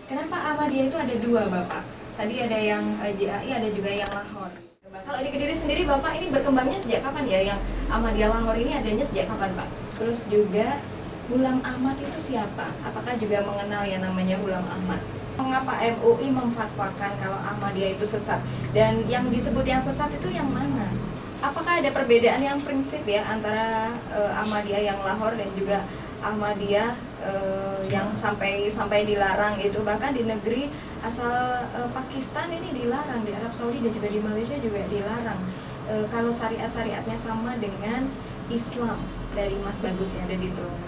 Kenapa Ahmadiyah itu ada dua, Bapak? Tadi ada yang JAI, ada juga yang Lahore. Kalau di Kediri sendiri, Bapak ini berkembangnya sejak kapan ya? Yang Ahmadiyah Lahore ini adanya sejak kapan, Pak? Terus juga Hulam Ahmad itu siapa? Apakah juga mengenal yang namanya Hulam Ahmad? Mengapa MUI memfatwakan kalau Ahmadiyah itu sesat? Dan yang disebut yang sesat itu yang mana? Apakah ada perbedaan yang prinsip ya antara Ahmadiyah yang Lahore dan juga Ahmadiyah yang sampai dilarang itu, bahkan di negeri asal Pakistan ini dilarang, di Arab Saudi dan juga di Malaysia juga dilarang. Kalau syariatnya sama dengan Islam dari Mas Bagus yang ada di Tulungagung.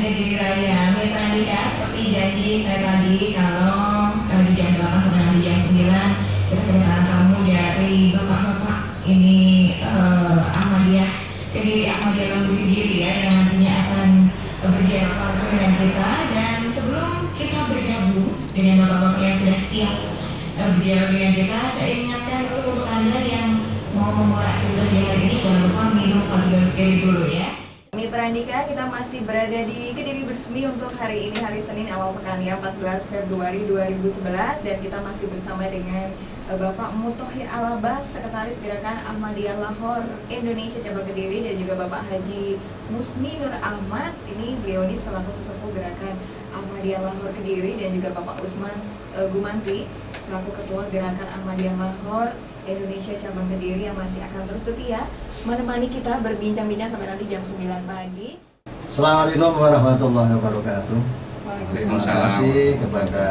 Kediri Raya, Mitra Andika, seperti janji saya tadi, kalau di jam 8 sampai nanti jam 9 kita kedatangan tamu dari bapak-bapak ini Ahmadiyah Kediri, Ahmadiyah Lembur Kediri ya, yang nantinya akan berdialog langsung dengan kita. Dan sebelum kita bergabung dengan bapak-bapak yang sudah siap berdialog dengan kita, saya ingatkan dulu untuk Anda yang mau memulai aktivitas di hari ini, jangan lupa minum Fatigal Sekali dulu ya. Mitra Andika, kita masih berada di Kediri Bersemi untuk hari ini, hari Senin awal pekan ya, 14 Februari 2011, dan kita masih bersama dengan Bapak Muthohir Al-Abbas, Sekretaris Gerakan Ahmadiyah Lahore Indonesia Cabang Kediri, dan juga Bapak Haji Musni Nur Ahmad. Ini beliau ini selaku sesepuh Gerakan Ahmadiyah Lahore Kediri, dan juga Bapak Usman Gumanti selaku Ketua Gerakan Ahmadiyah Lahore Indonesia Cabang Kediri, yang masih akan terus setia menemani kita berbincang-bincang sampai nanti jam 9 pagi. Assalamualaikum warahmatullahi wabarakatuh. Terima Waalaikumsalam. kasih kepada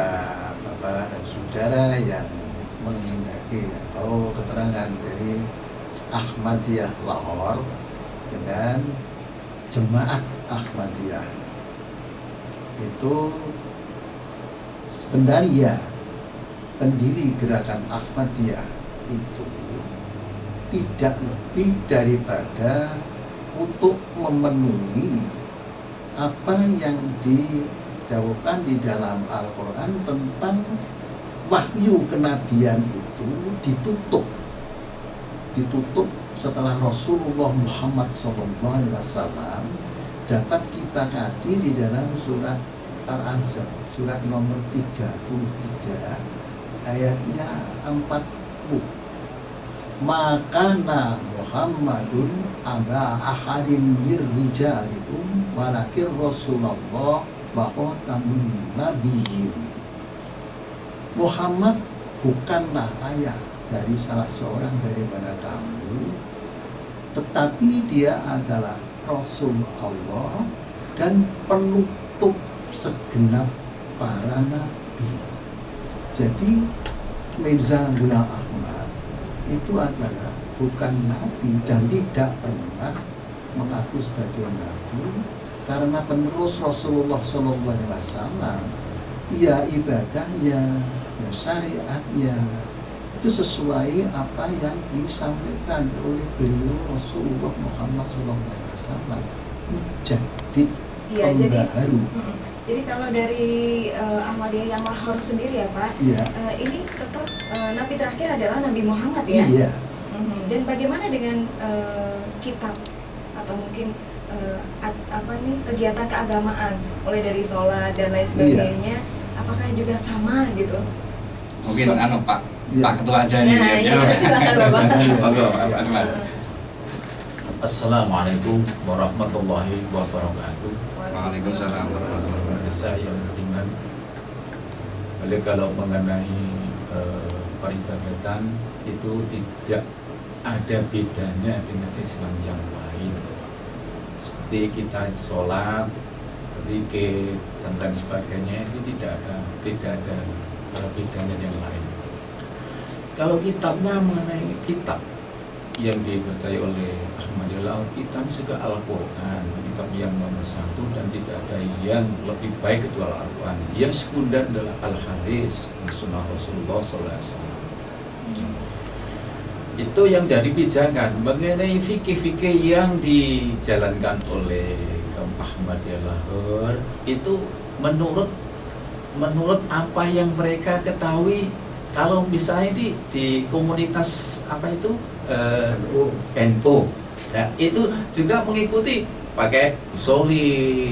Bapak dan Saudara yang menghendaki atau keterangan dari Ahmadiyah Lahore dengan Jemaat Ahmadiyah. Itu sebenarnya pendiri gerakan Ahmadiyah itu tidak lebih daripada untuk memenuhi apa yang didawuhkan di dalam Al-Quran tentang wahyu kenabian itu ditutup setelah Rasulullah Muhammad SAW dapat kita kasih di dalam surat Al-Ahzab, surat nomor 33 ayatnya 40. Makana Muhammadun aba ahadim mir rijalikum walakir Rasulullah wa khatamun nabiyyin. Muhammad bukanlah ayah dari salah seorang daripada kamu, tetapi dia adalah Rasul Allah dan penutup segenap para nabi. Jadi Mirza Ghulam Ahmad itu adalah bukan nabi dan tidak pernah mengaku sebagai nabi, karena penerus Rasulullah SAW. Ya ibadahnya, ya syariatnya itu sesuai apa yang disampaikan oleh beliau Rasulullah Muhammad SAW. Jadi pembaharu. Jadi kalau dari Ahmadiyah yang Lahore sendiri ya Pak, ya. Ini tetap Nabi terakhir adalah Nabi Muhammad ya? Iya. Dan bagaimana dengan kitab atau mungkin kegiatan keagamaan, mulai dari sholat dan lain sebagainya, apakah juga sama gitu? Mungkin Pak Ya. Pak Ketua aja nih. Nah, iya, silakan Bapak. Monggo, Pak Usman. Assalamualaikum warahmatullahi wabarakatuh. Waalaikumsalam warahmatullahi wabarakatuh. Saya beriman. Oleh kalau mengenai peribadatan itu tidak ada bedanya dengan Islam yang lain. Seperti kita sholat, zikir dan lain sebagainya itu tidak ada bedanya yang lain. Kalau kitabnya mengenai kitab yang dipercaya oleh Ahmadiyah, kitab juga Al-Quran, kitab yang nomor 1 dan tidak ada yang lebih baik kecuali Al-Quran. Yang sekunder adalah Al-Hadis, Sunnah Rasulullah SAW. Itu yang jadi pijakan mengenai fikih-fikih yang dijalankan oleh kaum Ahmadiyah Lahore itu menurut apa yang mereka ketahui. Kalau misalnya di komunitas apa itu NU, nah itu juga mengikuti pakai usoli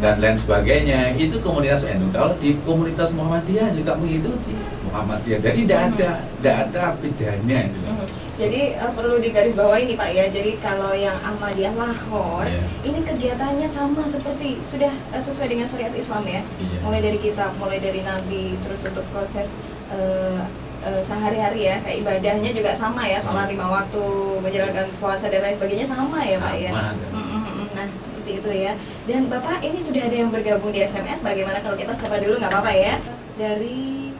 dan lain sebagainya. Itu komunitas NU. Kalau di komunitas Muhammadiyah juga mengikuti Muhammadiyah. Jadi tidak ada bedanya. Jadi perlu digarisbawahi nih Pak ya. Jadi kalau yang Ahmadiyah Lahore ini kegiatannya sama seperti sudah sesuai dengan syariat Islam ya. Mulai dari kitab, mulai dari Nabi, terus untuk proses sehari-hari ya, kayak ibadahnya juga sama ya, sholat 5 waktu, menjalankan puasa dan lain sebagainya sama ya Pak ya. Nah seperti itu ya. Dan Bapak ini sudah ada yang bergabung di SMS. Bagaimana kalau kita sapa dulu, nggak apa-apa ya? Dari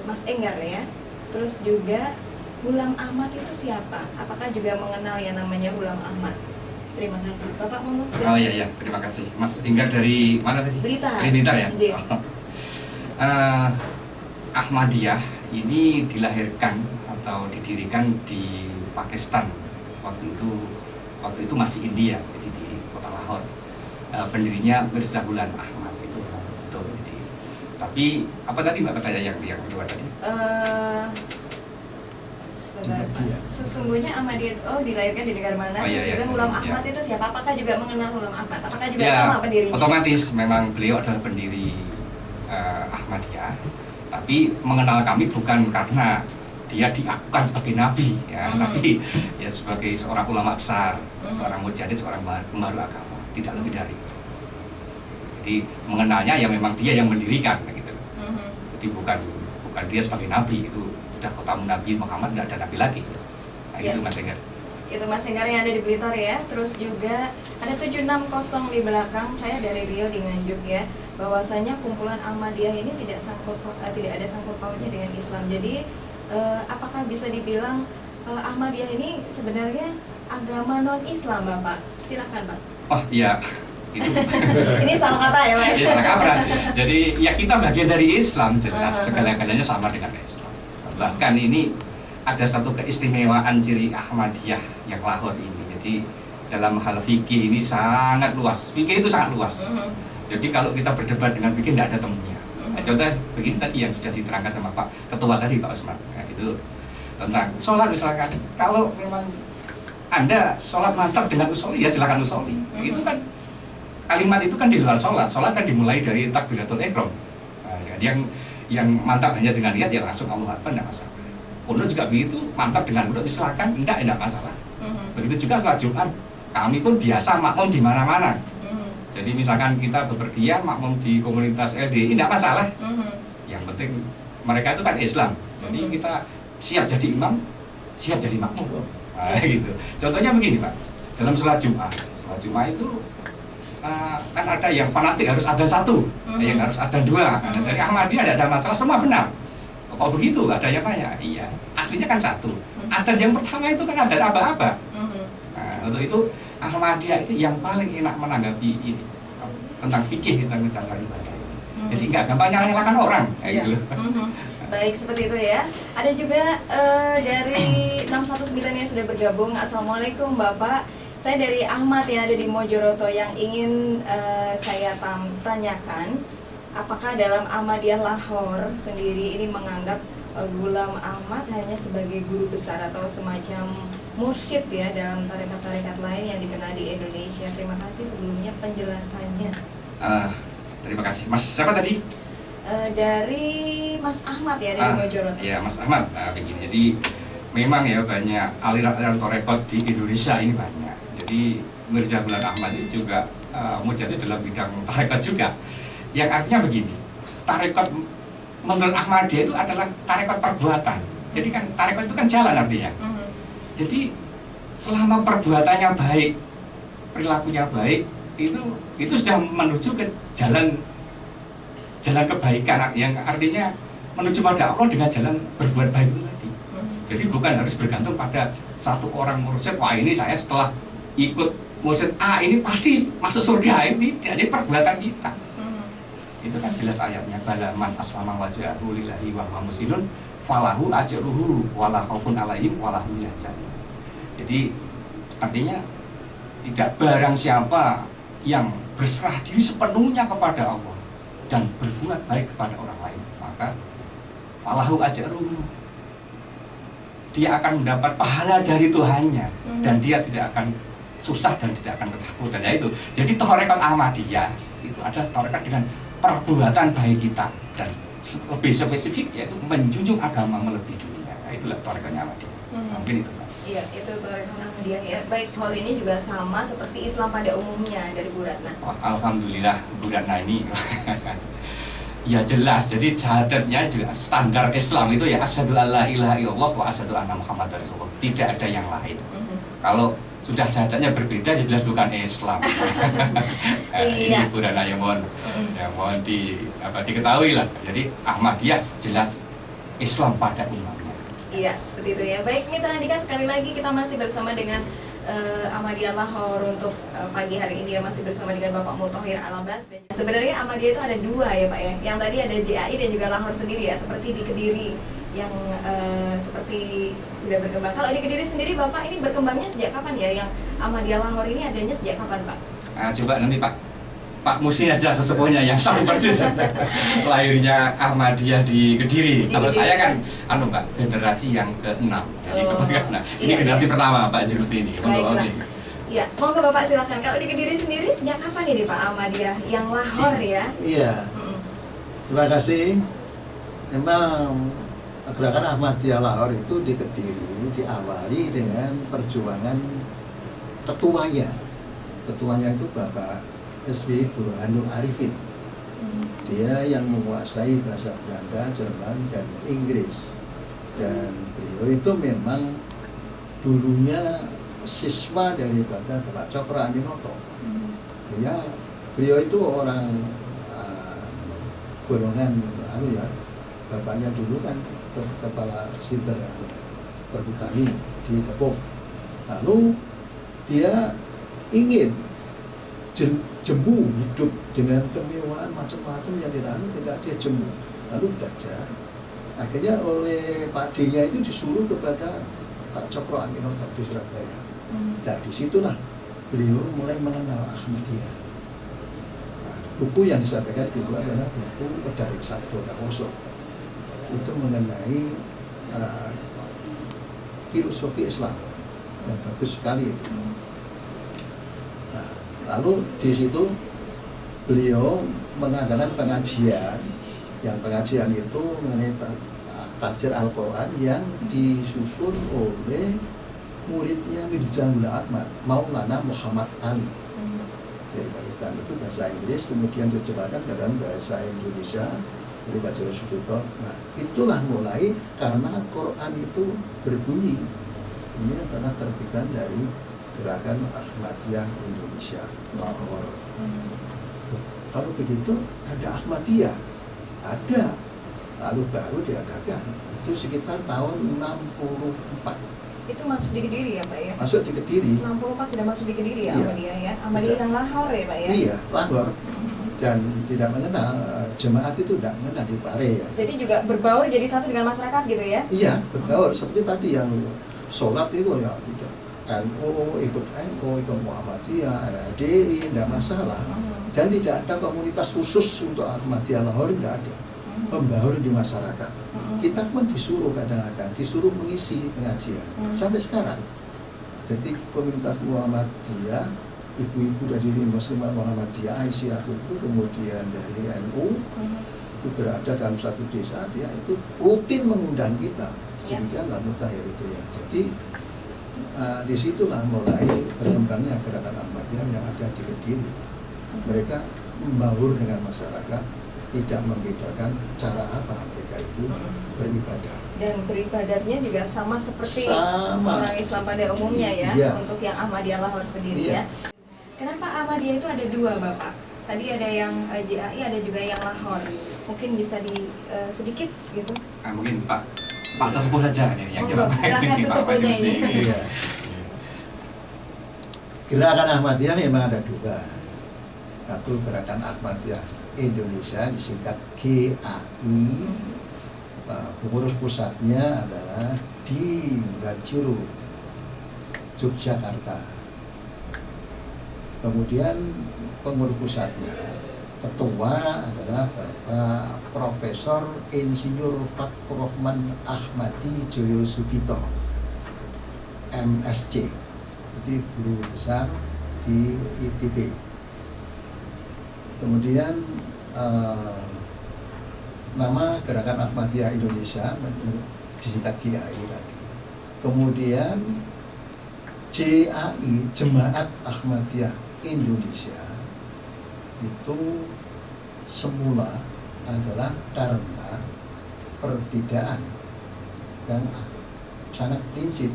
Mas Enggar ya. Terus juga Hulam Ahmad itu siapa? Apakah juga mengenal yang namanya Hulam Ahmad? Terima kasih. Bapak mau ngomong? Oh iya, terima kasih. Mas Enggar dari mana tadi? Blitar. Blitar ya? Iya. Ahmadiyah ini dilahirkan atau didirikan di Pakistan. Waktu itu masih India, jadi di kota Lahore. Pendirinya Mirza Ghulam Ahmad itu betul. Tapi apa tadi Mbak pertanyaan yang kedua tadi? Sesungguhnya Ahmadiyah dilahirkan di negara mana? Oh, iya, dan Hulam Ahmad itu siapa? Apakah juga mengenal Hulam Ahmad? Apakah juga sama pendirinya? Otomatis memang beliau adalah pendiri Ahmadiyah. Tapi mengenal kami bukan karena dia diakukan sebagai nabi ya, tapi ya sebagai seorang ulama besar, seorang mujahid, seorang pembaru agama, tidak lebih dari itu. Jadi mengenalnya ya memang dia yang mendirikan gitu. Jadi bukan dia sebagai nabi, itu sudah kotamu Nabi Muhammad, tidak ada nabi lagi. Nah, itu Mas Enggar. Itu Mas Enggar yang ada di Blitar ya. Terus juga ada 760 di belakang, saya dari Rio di Nganjuk ya. Bahwasanya kumpulan Ahmadiyah ini tidak ada sangkut pautnya dengan Islam. Jadi apakah bisa dibilang Ahmadiyah ini sebenarnya agama non-Islam Bapak? Silakan Pak. Oh iya, itu. Ini salah kata ya Pak? Ini salah kaprah. Jadi ya kita bagian dari Islam, jelas segala-galanya sama dengan Islam. Bahkan ini ada satu keistimewaan ciri Ahmadiyah yang Lahore ini. Jadi dalam hal fikih ini sangat luas. Fikih itu sangat luas. Jadi kalau kita berdebat dengan fikih tidak ada temunya. Nah, contoh begini tadi yang sudah diterangkan sama Pak Ketua tadi, Pak Osman. Nah, itu tentang sholat misalkan. Kalau memang Anda sholat mantap dengan usoli, ya silakan usoli. Itu kan kalimat itu kan di luar sholat. Sholat kan dimulai dari takbiratul ihram. Nah, yang mantap hanya dengan niat ya langsung Allahu Akbar, tidak masalah. Kunut juga begitu, mantap dengan kunut silakan, tidak masalah. Begitu juga sholat Jumat. Kami pun biasa makmum di mana-mana. Jadi misalkan kita bepergian makmum di komunitas LDI, tidak masalah. Yang penting mereka itu kan Islam. Jadi kita siap jadi imam, siap jadi makmum. Nah, gitu. Contohnya begini Pak, dalam sholat Jumat itu kan ada yang fanatik harus adzan 1, yang harus adzan 2. Nah, dari Ahmadiyah tidak ada masalah, semua benar. Kok begitu? Ada yang tanya. Iya, aslinya kan 1. Adzan yang pertama itu kan adzan aba-aba. Nah, untuk itu Ahmadiyah itu yang paling enak menanggapi ini tentang fikih, tentang cara ibadah. Jadi nggak gampang nyalahkan orang. Gitu. Baik, seperti itu ya. Ada juga dari 619 yang sudah bergabung. Assalamualaikum Bapak. Saya dari Ahmad yang ada di Mojoroto yang ingin saya tanyakan, apakah dalam Ahmadiyah Lahore sendiri ini menganggap Ghulam Ahmad hanya sebagai guru besar atau semacam mursyid ya dalam tarekat-tarekat lain yang dikenal di Indonesia? Terima kasih sebelumnya penjelasannya. Terima kasih. Mas siapa tadi? Dari Mas Ahmad ya dari Mojoroto. Ya Mas Ahmad. Begini. Jadi memang ya banyak aliran-aliran tarekat di Indonesia ini banyak. Jadi Mirza Ghulam Ahmad itu juga mujadid dalam bidang tarekat juga. Yang artinya begini, tarekat menurut Ahmadiyah itu adalah tarekat perbuatan. Jadi kan tarekat itu kan jalan artinya. Jadi selama perbuatannya baik, perilakunya baik, itu sudah menuju ke jalan kebaikan, yang artinya menuju pada Allah dengan jalan berbuat baik itu tadi. Jadi bukan harus bergantung pada satu orang mursyid, wah ini saya setelah ikut mursyid A ini pasti masuk surga, ini tidak, jadi perbuatan kita. Itu kan jelas ayatnya, bala man aslama wajhahu lillahi wa huwa muhsinun falahu ajruhu wala khaufun alaihim wala hum yahzanun. Jadi artinya tidak barang siapa yang berserah diri sepenuhnya kepada Allah dan berbuat baik kepada orang lain, maka falahu ajruhu, dia akan mendapat pahala dari Tuhannya dan dia tidak akan susah dan tidak akan ketakutan. Ya itu. Jadi tarekat Ahmadiyah itu ada tarekat dengan perbuatan baik kita, dan lebih spesifik yaitu menjunjung agama melebihi dunia. Nah, itulah tarekatnya Ahmadiyah. Mungkin itu. Iya, itu tarekat Ahmadiyah ya. Baik, hal ini juga sama seperti Islam pada umumnya dari Bu Ratna. Oh, alhamdulillah Bu Ratna ini ya jelas. Jadi syahadatnya juga standar Islam itu ya asyhadu alla ilaha illallah wa asyhadu anna muhammadar rasulullah. Tidak ada yang lain. Kalau sudah syahadatnya berbeda jelas bukan Islam. Ini Bu Ratna yang mohon diketahui lah. Jadi Ahmadiyah jelas Islam pada umumnya. Iya, seperti itu ya. Baik, Mitra Andika, sekali lagi kita masih bersama dengan Ahmadiyah Lahore untuk pagi hari ini ya, masih bersama dengan Bapak Muthohir Al-Abbas. Dan sebenarnya Ahmadiyah itu ada dua ya Pak ya. Yang tadi ada JAI dan juga Lahore sendiri ya, seperti di Kediri yang seperti sudah berkembang. Kalau di Kediri sendiri Bapak ini berkembangnya sejak kapan ya? Yang Ahmadiyah Lahore ini adanya sejak kapan Pak? Coba nanti Pak Musi aja sesepuhnya yang tahu persis lahirnya Ahmadiyah di Kediri. Kalau saya kan Pak, generasi yang ke-6. Jadi ini generasi pertama Pak Jurus ini. Iya, monggo Bapak silakan. Kalau di Kediri sendiri sejak kapan ini Pak Ahmadiyah yang Lahore ya? Iya. Terima kasih. Memang gerakan Ahmadiyah Lahore itu di Kediri diawali dengan perjuangan ketuanya. Ketuanya itu Bapak S.B. Burhanul Arifin. Dia yang menguasai bahasa Belanda, Jerman, dan Inggris. Dan beliau itu memang dulunya siswa daripada Bapak Cokro Aminoto. Beliau itu orang golongan bapaknya dulu kan kepala sinter perhutani di Depok. Lalu dia ingin jemu hidup dengan kemewahan macam-macam yang tidak dia jemu, lalu belajar. Akhirnya oleh Pak D-nya itu disuruh kepada Pak Cokro Aminoto di Surabaya. Nah disitulah beliau mulai mengenal Ahmadiyah. Nah, buku yang disampaikan dulu adalah buku Pedaring Sabdo Dawoso. Itu mengenai filosofi Islam yang bagus sekali itu. Lalu di situ beliau mengadakan pengajian, yang pengajian itu mengenai tafsir Al-Quran yang disusun oleh muridnya Mirza Ghulam Ahmad, Maulana Muhammad Ali. Dari Pakistan itu bahasa Inggris, kemudian diterjemahkan ke dalam bahasa Indonesia oleh Pak Joyo Sugito. Nah, itulah mulai karena Quran itu berbunyi. Ini adalah terbitan dari Gerakan Ahmadiyah Indonesia Lahore. Kalau begitu ada Ahmadiyah, ada, lalu baru diadakan. Itu sekitar tahun 64. Itu masuk di Kediri ya Pak ya? Masuk di Kediri. 64 sudah masuk di Kediri ya Iya. Ahmadiyah ya? Ahmadiyah yang Lahore ya Pak ya? Iya, Lahore. Dan tidak mengenal, jemaat itu tidak mengenal di Pare ya. Jadi juga berbaur jadi satu dengan masyarakat gitu ya? Iya, berbaur. Seperti tadi yang sholat itu ya NU, ikut NU, ikut Muhammadiyah, RADI, tidak masalah. Dan tidak ada komunitas khusus untuk Ahmadiyah Lahore, tidak ada. Membaur di masyarakat. Kita pun disuruh kadang-kadang, disuruh mengisi pengajian. Sampai sekarang. Jadi komunitas Muhammadiyah, ibu-ibu dari Muslimat Muhammadiyah, Aisyah itu kemudian dari NU, itu berada dalam suatu desa, dia itu rutin mengundang kita. Ya. Demikianlah Mutakhir itu ya. Jadi disitulah mulai berkembangnya gerakan Ahmadiyah yang ada di Kediri. Mereka membaur dengan masyarakat, tidak membedakan cara apa mereka itu beribadah. Dan beribadatnya juga sama seperti Sama. orang Islam pada umumnya ya, Iya. untuk yang Ahmadiyah Lahore sendiri Iya. ya. Kenapa Ahmadiyah itu ada dua, Bapak? Tadi ada yang JAI, ada juga yang Lahore. Mungkin bisa sedikit gitu. Mungkin Pak Sesepuh saja nih yang Monggo, jawab. silakan Pak sesepuhnya Jusni. ini. Iya. Gerakan Ahmadiyah memang ada dua. Satu Gerakan Ahmadiyah Indonesia disingkat GAI. Pengurus pusatnya adalah di Gajuru, Yogyakarta. Kemudian pengurus pusatnya, ketua adalah Bapak Profesor Insinyur Fathur Rahman Ahmadi Joyo Subito, MSc, jadi guru besar di IPB. Kemudian nama Gerakan Ahmadiyah Indonesia disingkat GAI tadi. Kemudian JAI, Jemaat Ahmadiyah Indonesia, itu semula adalah karena perbedaan yang sangat prinsip.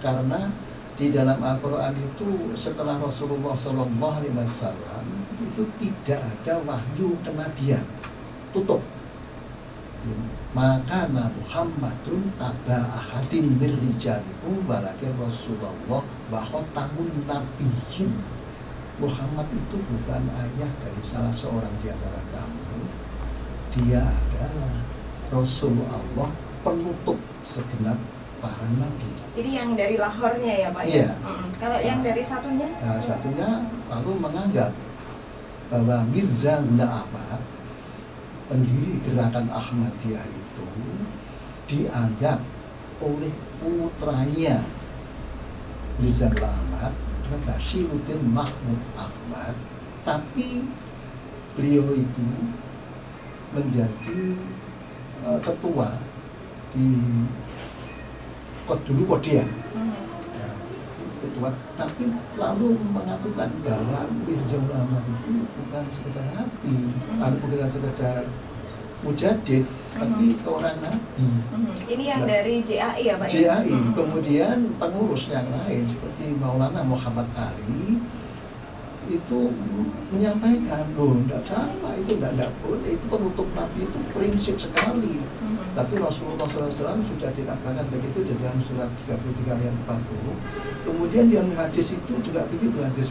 Karena di dalam Al-Quran itu setelah Rasulullah SAW itu tidak ada wahyu kenabian, tutup. Maka Muhammadun aba ahadim min rijalikum walakin Rasulullah wa khatamun nabiyyin. Muhammad itu bukan ayah dari salah seorang di antara kamu. Dia adalah Rasul Allah, penutup segenap para nabi. Jadi yang dari Lahore-nya ya, Pak? Iya. Ya? Kalau yang dari satunya? Nah, satunya lalu menganggap bahwa Mirza Ghulam Ahmad, pendiri gerakan Ahmadiyah itu, dianggap oleh putranya Mirza Ghulam Ahmad, Bashiruddin Mahmud Ahmad, tapi beliau itu menjadi ketua di dulu Kodia, ya, ketua, tapi lalu mengakukan bahwa Mirza Ghulam Ahmad itu bukan sekedar nabi, bukan sekedar mujadid, tapi seorang nabi. Ini yang dari JAI ya, Pak? JAI, kemudian pengurus yang lain seperti Maulana Muhammad Ali itu menyampaikan, loh, tidak sama, itu tidak boleh, itu penutup nabi itu prinsip sekali. Tapi Rasulullah SAW sudah dikatakan begitu di dalam surat 33 ayat 40. Kemudian yang hadis itu juga begitu, hadis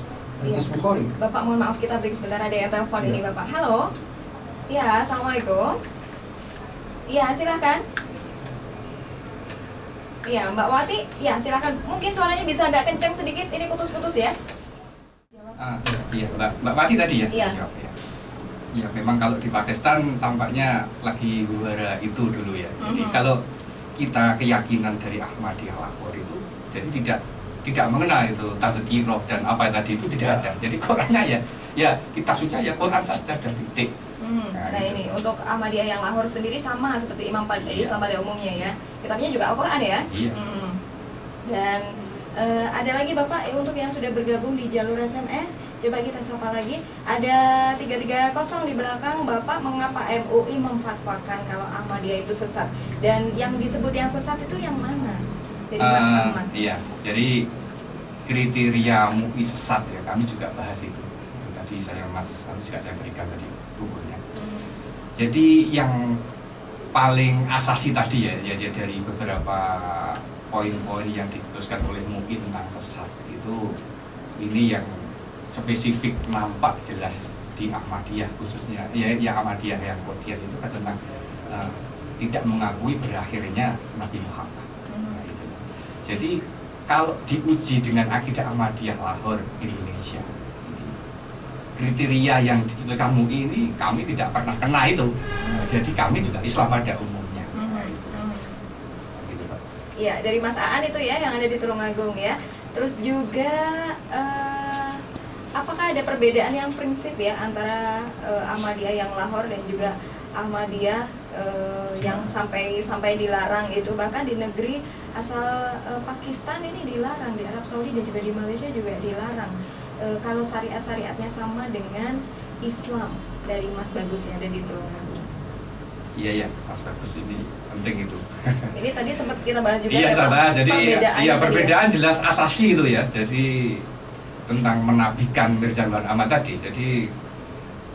Bukhari. Bapak mohon maaf, kita break sebentar, ada yang telepon ini Bapak. Halo. Ya, assalamualaikum. Ya, silakan. Ya, Mbak Wati, ya silakan. Mungkin suaranya bisa agak kencang sedikit, ini putus-putus ya. Iya, Mbak Wati tadi ya? Iya. Ya, memang kalau di Pakistan tampaknya lagi huru-hara itu dulu ya. Jadi kalau kita keyakinan dari Ahmadiyah Lahore itu, jadi tidak mengenal itu tadzkirah dan apa tadi itu tidak ada. Jadi Qurannya ya kitab suci ya Quran saja dan titik. Nah ini untuk Ahmadiyah yang Lahore sendiri sama seperti Islam pada umumnya ya. Kitabnya juga Al-Quran ya. Iya. Dan ada lagi Bapak untuk yang sudah bergabung di jalur SMS. Coba kita sapa lagi. Ada 330 di belakang. Bapak, mengapa MUI memfatwakan kalau Ahmadiyah itu sesat? Dan yang disebut yang sesat itu yang mana? Dari Mas Ahmad. Iya. Jadi kriteria MUI sesat ya, kami juga bahas itu. Tadi saya juga saya berikan tadi bukunya. Jadi yang paling asasi tadi ya dari beberapa poin-poin yang diputuskan oleh MUI tentang sesat itu, ini yang spesifik nampak jelas di Ahmadiyah khususnya ya Ahmadiyah yang Qadiyah itu kan tentang tidak mengakui berakhirnya Nabi Muhammad. Nah, itu. Jadi kalau diuji dengan akidah Ahmadiyah Lahore Indonesia, kriteria yang ditentukan MUI ini kami tidak pernah kena itu. Jadi kami juga Islam pada umumnya. Gitu, Pak. Iya, dari Mas Aan itu ya yang ada di Tulungagung ya. Terus juga apakah ada perbedaan yang prinsip ya antara Ahmadiyah yang Lahore dan juga Ahmadiyah yang sampai dilarang itu, bahkan di negeri asal Pakistan ini dilarang, di Arab Saudi dan juga di Malaysia juga dilarang. Kalau syariatnya sama dengan Islam dari Mas Bagus yang ada di Tulungagung. Iya, Mas Bagus, ini penting itu. Ini tadi sempat kita bahas juga. Iya, kita bahas. Jadi perbedaan ya. jelas asasi itu ya. Jadi tentang menabikan Mirza Ghulam Ahmad tadi. Jadi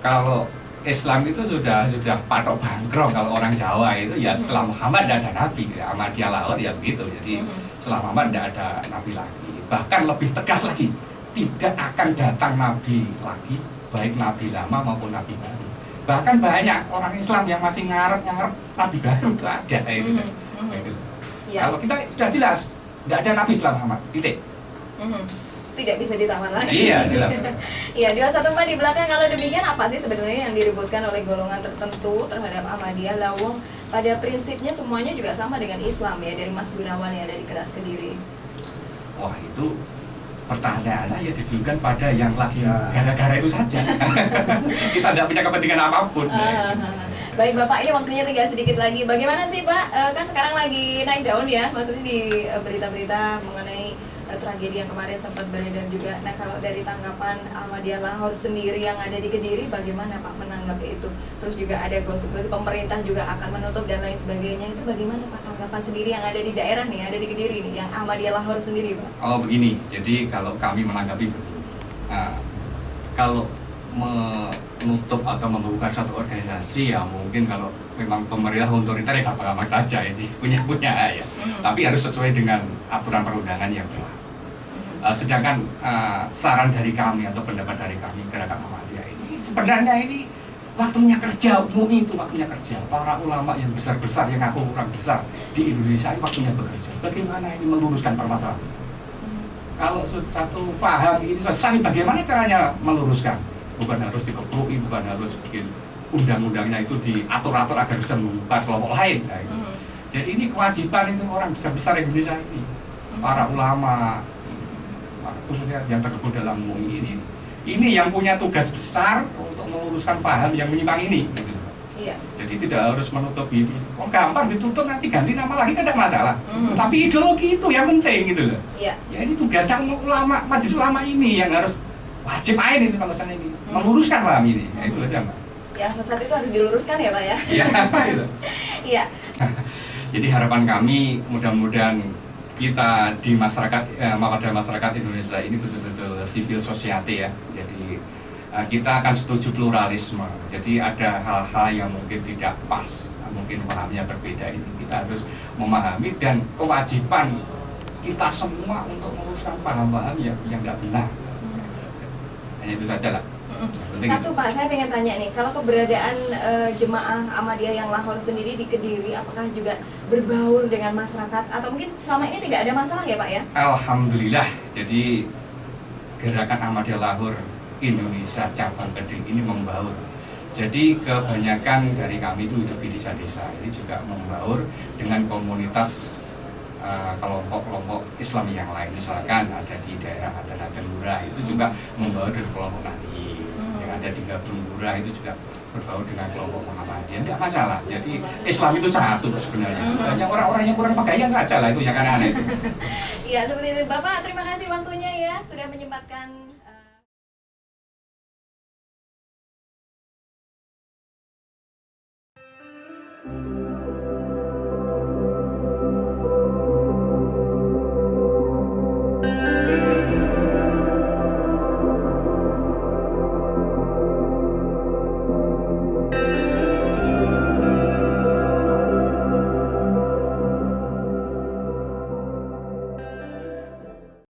kalau Islam itu sudah patok bangkrong, kalau orang Jawa itu ya setelah Muhammad tidak ada nabi, ya, Ahmadiyah Lahore ya begitu. Jadi setelah Muhammad tidak ada nabi lagi. Bahkan lebih tegas lagi, tidak akan datang nabi lagi, baik nabi lama maupun nabi baru. Bahkan banyak orang Islam yang masih ngarep nabi baru itu ada itu. Gitu. Ya. Kalau kita sudah jelas tidak ada nabi setelah Muhammad, titik. Tidak bisa ditawar lagi. Iya, jelas. Iya, 214 di belakang. Kalau demikian apa sih sebenarnya yang diributkan oleh golongan tertentu terhadap Ahmadiyah? Lawang pada prinsipnya semuanya juga sama dengan Islam ya, dari Mas Gunawan yang ada di Keras Kediri. Wah, itu pertanyaannya ya ditujukan pada yang lagi gara-gara itu saja. Kita tidak punya kepentingan apapun. Baik Bapak, ini waktunya tinggal sedikit lagi. Bagaimana sih Pak? Kan sekarang lagi naik daun ya, maksudnya di berita-berita mengenai tragedi yang kemarin sempat beredar juga. Nah, kalau dari tanggapan Ahmadiyah Lahore sendiri yang ada di Kediri, bagaimana Pak menanggapi itu? Terus juga ada gosip-gosip pemerintah juga akan menutup dan lain sebagainya. Itu bagaimana Pak tanggapan sendiri yang ada di daerah nih, ada di Kediri nih, yang Ahmadiyah Lahore sendiri Pak? Oh begini, jadi kalau kami menanggapi begini, kalau menutup atau membuka satu organisasi ya mungkin kalau memang pemerintah otoriter ya gampang-gampang saja ini punya ya. Tapi harus sesuai dengan aturan perundangan yang berlaku. Sedangkan saran dari kami atau pendapat dari kami Gerakan Ahmadiyah ini sebenarnya ini waktunya kerja, MUI itu waktunya kerja. Para ulama yang besar-besar, yang aku orang besar di Indonesia ini waktunya bekerja. Bagaimana ini meluruskan permasalahan? Kalau satu paham ini selesai, bagaimana caranya meluruskan? Bukan harus dikeprui, bukan harus bikin undang-undangnya itu diatur-atur agar bisa membuka kelompok lain. Nah, itu. Jadi ini kewajiban itu orang besar-besar Indonesia ini, para ulama, khususnya yang tergabung dalam MUI ini yang punya tugas besar untuk meluruskan paham yang menyimpang ini. Gitu. Iya. Jadi tidak harus menutup ini. Oh gampang ditutup nanti ganti nama lagi kan tidak masalah. Tapi ideologi itu yang penting gitu loh. Iya. Ya ini tugasnya ulama, majelis ulama ini yang harus wajib main itu kalau sana ini meluruskan paham ini. Ya, itu aja Mbak. Yang sesat itu harus diluruskan ya Pak ya? Iya, gitu. Iya. Jadi harapan kami mudah-mudahan kita di masyarakat, pada masyarakat Indonesia ini betul-betul civil society ya. Jadi kita akan setuju pluralisme. Jadi ada hal-hal yang mungkin tidak pas, mungkin pahamnya berbeda ini. Kita harus memahami dan kewajiban kita semua untuk meluruskan paham-paham yang tidak benar. Hanya itu saja lah. Satu Pak, saya pengen tanya nih, kalau keberadaan jemaah Ahmadiyah yang Lahore sendiri di Kediri, apakah juga berbaur dengan masyarakat atau mungkin selama ini tidak ada masalah ya Pak ya? Alhamdulillah, jadi Gerakan Ahmadiyah Lahore Indonesia cabang Kediri ini membaur. Jadi kebanyakan dari kami itu hidup di desa-desa ini juga membaur dengan komunitas kelompok-kelompok Islam yang lain, misalkan ada di daerah Adanatelura itu juga membaur dengan kelompok Nahdien, yang ada di Gabunggura itu juga berbaur dengan kelompok Muhammadiyah, tidak masalah. Jadi Islam itu satu sebenarnya. Hanya orang-orang yang kurang pegawai saja lah itu yang aneh-aneh itu. Iya seperti itu Bapak, terima kasih waktunya ya sudah menyempatkan